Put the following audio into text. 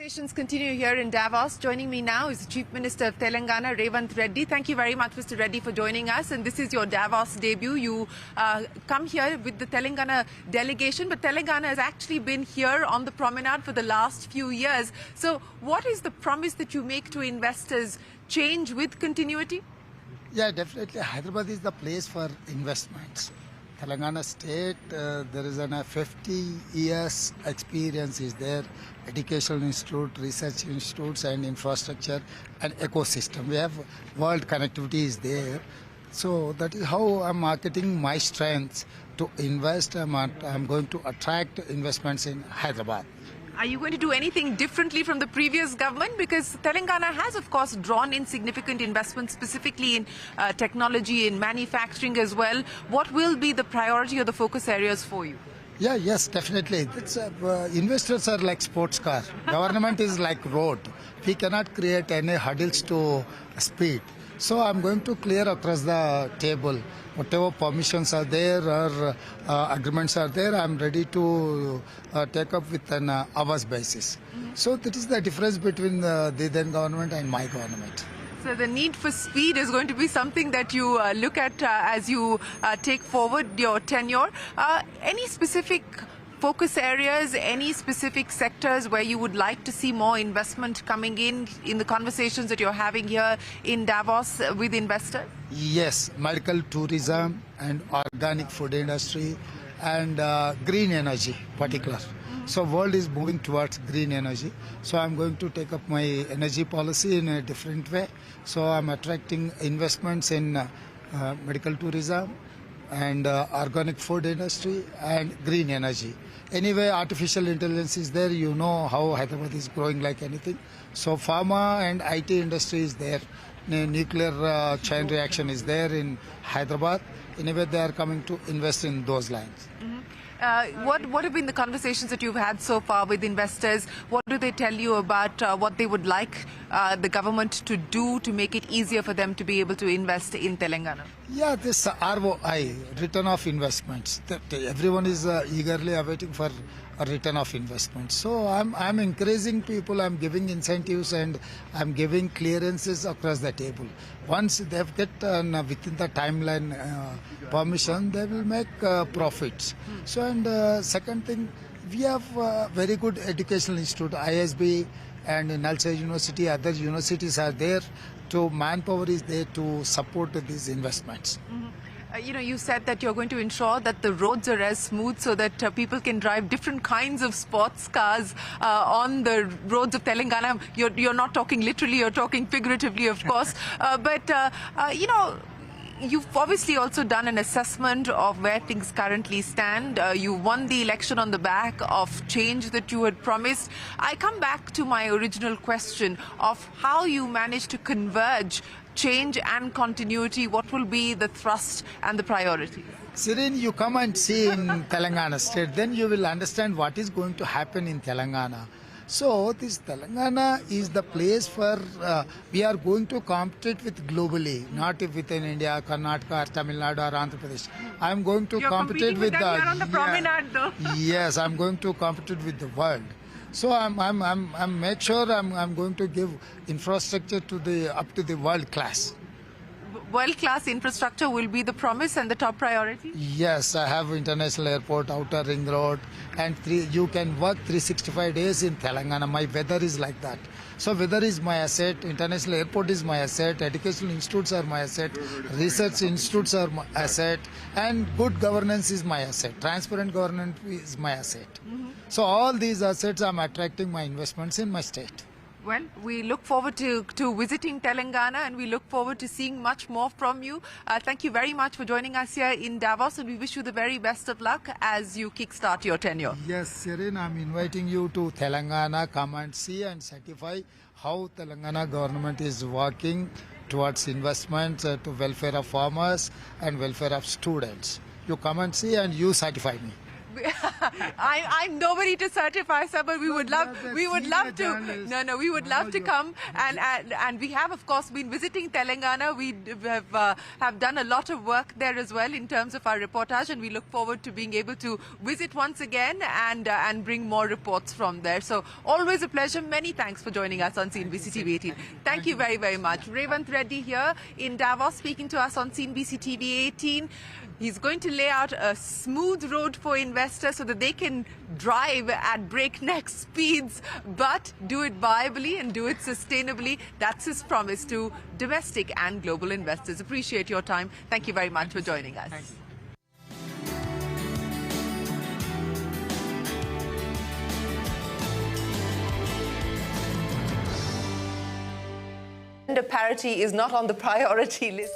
Conversations continue here in Davos. Joining me now is the Chief Minister of Telangana, Revanth Reddy. Thank you very much, Mr. Reddy, for joining us. And this is your Davos debut. You come here with the Telangana delegation, but Telangana has actually been here on the promenade for the last few years. So what is the promise that you make to investors? Change with continuity? Yeah, definitely. Hyderabad is the place for investments. Telangana state, there is a 50 years experience is there, educational institute, research institutes and infrastructure and ecosystem. We have world connectivity is there. So that is how I'm marketing my strengths to invest. I'm going to attract investments in Hyderabad. Are you going to do anything differently from the previous government? Because Telangana has, of course, drawn in significant investments, specifically in technology, in manufacturing as well. What will be the priority or the focus areas for you? Yeah, yes, definitely. Investors are like sports car. Government is like road. We cannot create any hurdles to speed. So I'm going to clear across the table. Whatever permissions are there or agreements are there, I'm ready to take up with an hours basis. So that is the difference between the then government and my government. So the need for speed is going to be something that you look at as you take forward your tenure. Any specific focus areas, any specific sectors where you would like to see more investment coming in the conversations that you're having here in Davos with investors? Yes, medical tourism and organic food industry and green energy particular. So world is moving towards green energy. So I'm going to take up my energy policy in a different way. So I'm attracting investments in medical tourism and organic food industry and green energy. Anyway, artificial intelligence is there. You know how Hyderabad is growing like anything. So pharma and IT industry is there. Nuclear chain reaction is there in Hyderabad. Anyway, they are coming to invest in those lines. What have been the conversations that you've had so far with investors? What do they tell you about what they would like the government to do to make it easier for them to be able to invest in Telangana? Yeah, this ROI, return of investments. That everyone is eagerly awaiting for a return of investment. So I'm encouraging people, I'm giving incentives and I'm giving clearances across the table. Once they've get within the timeline permission, they will make profits. So and second thing, we have very good educational institute, ISB and Nalsa University, other universities are there. To manpower is there to support these investments. You said that you're going to ensure that the roads are as smooth so that people can drive different kinds of sports cars on the roads of Telangana. You're not talking literally, you're talking figuratively, of course. You've obviously also done an assessment of where things currently stand. You won the election on the back of change that you had promised. I come back to my original question of how you managed to converge change and continuity. What will be the thrust and the priority? Shereen, you come and see in Telangana state, then you will understand what is going to happen in Telangana. So this Telangana is the place for, we are going to compete with globally, not within India, Karnataka, or Tamil Nadu or Andhra Pradesh. I'm going to compete with them here on the promenade, though. Yes, I'm going to compete with the world. So I'm make sure I'm going to give infrastructure to up to the world class. World-class infrastructure will be the promise and the top priority? Yes, I have international airport, outer ring road, and you can work 365 days in Telangana. My weather is like that. So weather is my asset, international airport is my asset, educational institutes are my asset, research institutes are my asset, and good governance is my asset. Transparent governance is my asset. So all these assets, I'm attracting my investments in my state. Well, we look forward to visiting Telangana and we look forward to seeing much more from you. Thank you very much for joining us here in Davos and we wish you the very best of luck as you kickstart your tenure. Yes, Shereen, I'm inviting you to Telangana. Come and see and certify how Telangana government is working towards investments to welfare of farmers and welfare of students. You come and see and you certify me. I'm nobody to certify, sir, but we would love to. We would love to come, and we have, of course, been visiting Telangana. We have done a lot of work there as well in terms of our reportage, and we look forward to being able to visit once again and bring more reports from there. So always a pleasure. Many thanks for joining us on CNBC TV 18. Thank you very, very much. Revanth Reddy here in Davos speaking to us on CNBC TV 18. He's going to lay out a smooth road for investors so that they can drive at breakneck speeds, but do it viably and do it sustainably. That's his promise to domestic and global investors. Appreciate your time. Thank you very much for joining us. Gender parity is not on the priority list.